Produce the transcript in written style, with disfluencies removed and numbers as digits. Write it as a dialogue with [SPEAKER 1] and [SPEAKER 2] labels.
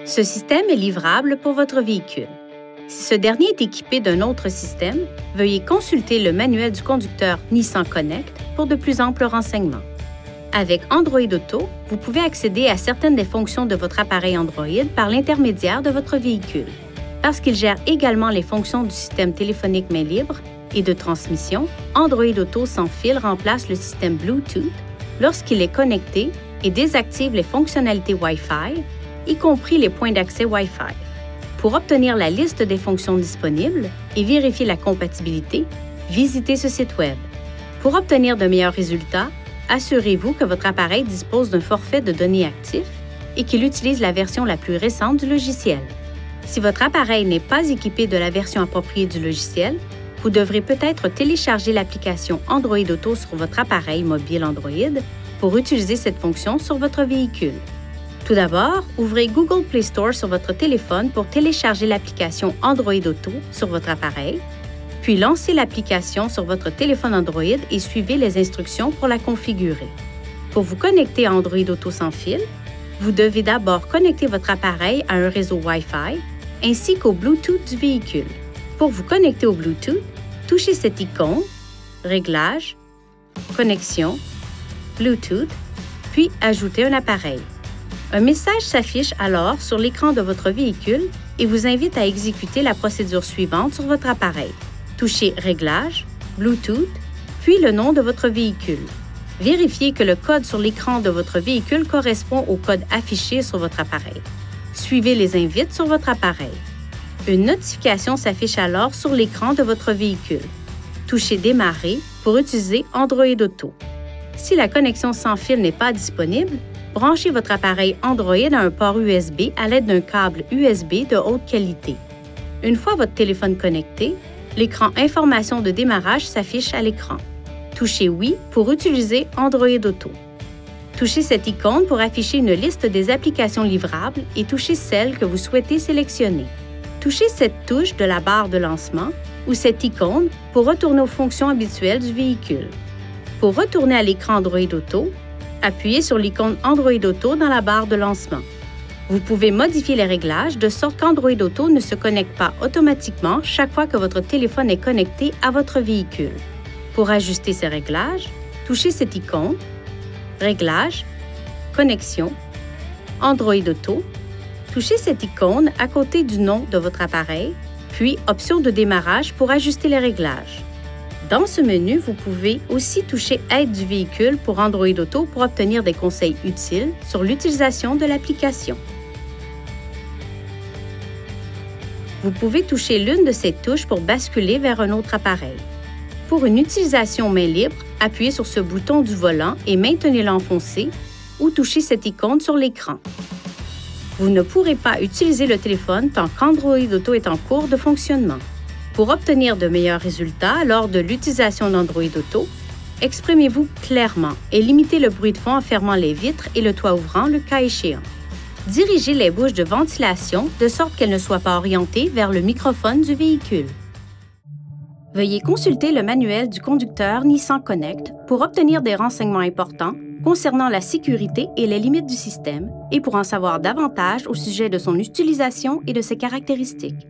[SPEAKER 1] Ce système est livrable pour votre véhicule. Si ce dernier est équipé d'un autre système, veuillez consulter le manuel du conducteur Nissan Connect pour de plus amples renseignements. Avec Android Auto, vous pouvez accéder à certaines des fonctions de votre appareil Android par l'intermédiaire de votre véhicule. Parce qu'il gère également les fonctions du système téléphonique main libre et de transmission, Android Auto sans fil remplace le système Bluetooth lorsqu'il est connecté et désactive les fonctionnalités Wi-Fi, y compris les points d'accès Wi-Fi. Pour obtenir la liste des fonctions disponibles et vérifier la compatibilité, visitez ce site Web. Pour obtenir de meilleurs résultats, assurez-vous que votre appareil dispose d'un forfait de données actif et qu'il utilise la version la plus récente du logiciel. Si votre appareil n'est pas équipé de la version appropriée du logiciel, vous devrez peut-être télécharger l'application Android Auto sur votre appareil mobile Android pour utiliser cette fonction sur votre véhicule. Tout d'abord, ouvrez Google Play Store sur votre téléphone pour télécharger l'application Android Auto sur votre appareil, puis lancez l'application sur votre téléphone Android et suivez les instructions pour la configurer. Pour vous connecter à Android Auto sans fil, vous devez d'abord connecter votre appareil à un réseau Wi-Fi ainsi qu'au Bluetooth du véhicule. Pour vous connecter au Bluetooth, touchez cette icône « Réglages »,« Connexion »,« Bluetooth », puis ajoutez un appareil. Un message s'affiche alors sur l'écran de votre véhicule et vous invite à exécuter la procédure suivante sur votre appareil. Touchez « Réglages »,« Bluetooth », puis le nom de votre véhicule. Vérifiez que le code sur l'écran de votre véhicule correspond au code affiché sur votre appareil. Suivez les invites sur votre appareil. Une notification s'affiche alors sur l'écran de votre véhicule. Touchez « Démarrer » pour utiliser Android Auto. Si la connexion sans fil n'est pas disponible, branchez votre appareil Android à un port USB à l'aide d'un câble USB de haute qualité. Une fois votre téléphone connecté, l'écran Information de démarrage s'affiche à l'écran. Touchez « Oui » pour utiliser Android Auto. Touchez cette icône pour afficher une liste des applications livrables et touchez celle que vous souhaitez sélectionner. Touchez cette touche de la barre de lancement ou cette icône pour retourner aux fonctions habituelles du véhicule. Pour retourner à l'écran Android Auto, appuyez sur l'icône Android Auto dans la barre de lancement. Vous pouvez modifier les réglages de sorte qu'Android Auto ne se connecte pas automatiquement chaque fois que votre téléphone est connecté à votre véhicule. Pour ajuster ces réglages, touchez cette icône « Réglages »,« Connexion »,« Android Auto », touchez cette icône à côté du nom de votre appareil, puis « Options de démarrage » pour ajuster les réglages. Dans ce menu, vous pouvez aussi toucher « Aide du véhicule » pour Android Auto pour obtenir des conseils utiles sur l'utilisation de l'application. Vous pouvez toucher l'une de ces touches pour basculer vers un autre appareil. Pour une utilisation main libre, appuyez sur ce bouton du volant et maintenez-le enfoncé ou touchez cette icône sur l'écran. Vous ne pourrez pas utiliser le téléphone tant qu'Android Auto est en cours de fonctionnement. Pour obtenir de meilleurs résultats lors de l'utilisation d'Android Auto, exprimez-vous clairement et limitez le bruit de fond en fermant les vitres et le toit ouvrant le cas échéant. Dirigez les bouches de ventilation de sorte qu'elles ne soient pas orientées vers le microphone du véhicule. Veuillez consulter le manuel du conducteur Nissan Connect pour obtenir des renseignements importants concernant la sécurité et les limites du système et pour en savoir davantage au sujet de son utilisation et de ses caractéristiques.